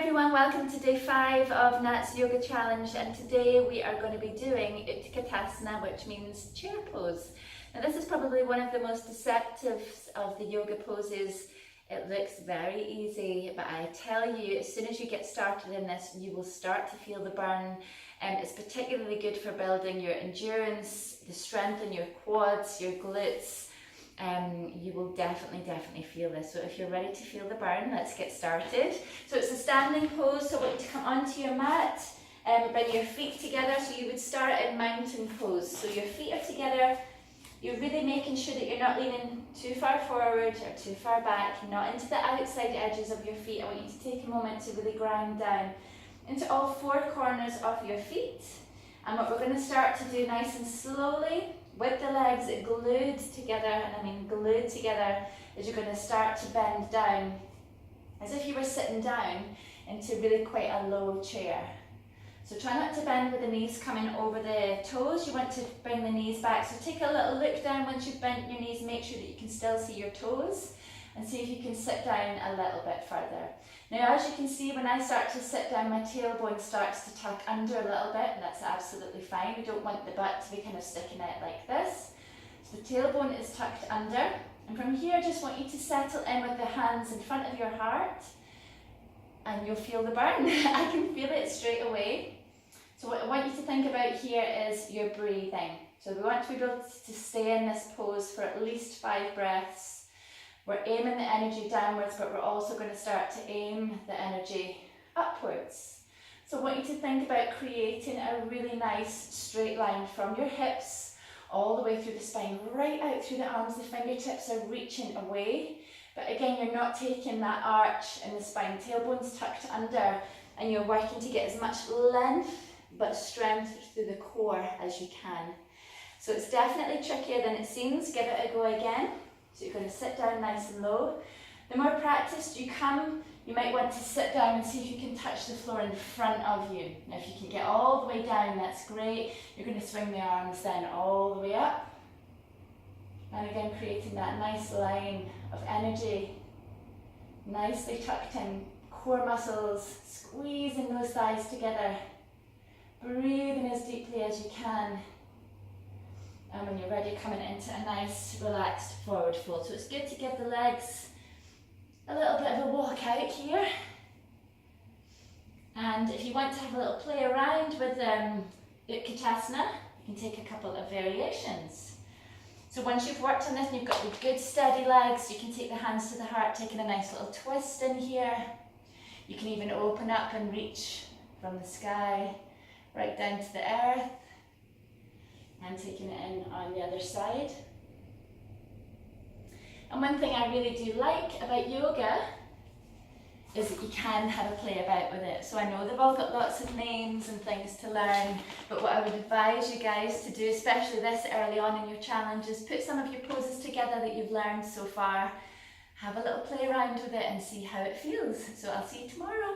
everyone, welcome to day 5 of Nat's Yoga Challenge, and today we are going to be doing Utkatasana, which means chair pose. Now this is probably one of the most deceptive of the yoga poses. It looks very easy, but I tell you, as soon as you get started in this, you will start to feel the burn, and it's particularly good for building your endurance, the strength in your quads, your glutes. You will definitely feel this. So if you're ready to feel the burn, let's get started. So it's a standing pose, so I want you to come onto your mat and bring your feet together. So you would start in mountain pose. So your feet are together. You're really making sure that you're not leaning too far forward or too far back, not into the outside edges of your feet. I want you to take a moment to really grind down into all 4 corners of your feet. And what we're going to start to do nice and slowly, with the legs glued together, and I mean glued together, is you're going to start to bend down as if you were sitting down into really quite a low chair. So try not to bend with the knees coming over the toes. You want to bring the knees back. So take a little look down once you've bent your knees. Make sure that you can still see your toes, and see if you can sit down a little bit further. Now, as you can see, when I start to sit down, my tailbone starts to tuck under a little bit, and that's absolutely fine. We don't want the butt to be kind of sticking out like this. So the tailbone is tucked under, and from here, I just want you to settle in with the hands in front of your heart, and you'll feel the burn. I can feel it straight away. So what I want you to think about here is your breathing. So we want to be able to stay in this pose for at least 5 breaths. We're aiming the energy downwards, but we're also going to start to aim the energy upwards. So I want you to think about creating a really nice straight line from your hips all the way through the spine, right out through the arms. The fingertips are reaching away, but again, you're not taking that arch in the spine. Tailbone's tucked under, and you're working to get as much length but strength through the core as you can. So it's definitely trickier than it seems. Give it a go again. So you're going to sit down nice and low. The more practiced you come, you might want to sit down and see if you can touch the floor in front of you. Now if you can get all the way down, that's great. You're going to swing the arms then all the way up. And again, creating that nice line of energy. Nicely tucked in, core muscles, squeezing those thighs together. Breathing as deeply as you can. And when you're ready, coming into a nice, relaxed forward fold. So it's good to give the legs a little bit of a walk out here. And if you want to have a little play around with Utkatasana, you can take a couple of variations. So once you've worked on this and you've got the good steady legs, you can take the hands to the heart, taking a nice little twist in here. You can even open up and reach from the sky right down to the earth. And taking it in on the other side. And one thing I really do like about yoga is that you can have a play about with it. So I know they've all got lots of names and things to learn, but what I would advise you guys to do, especially this early on in your challenge, is put some of your poses together that you've learned so far, have a little play around with it and see how it feels. So I'll see you tomorrow.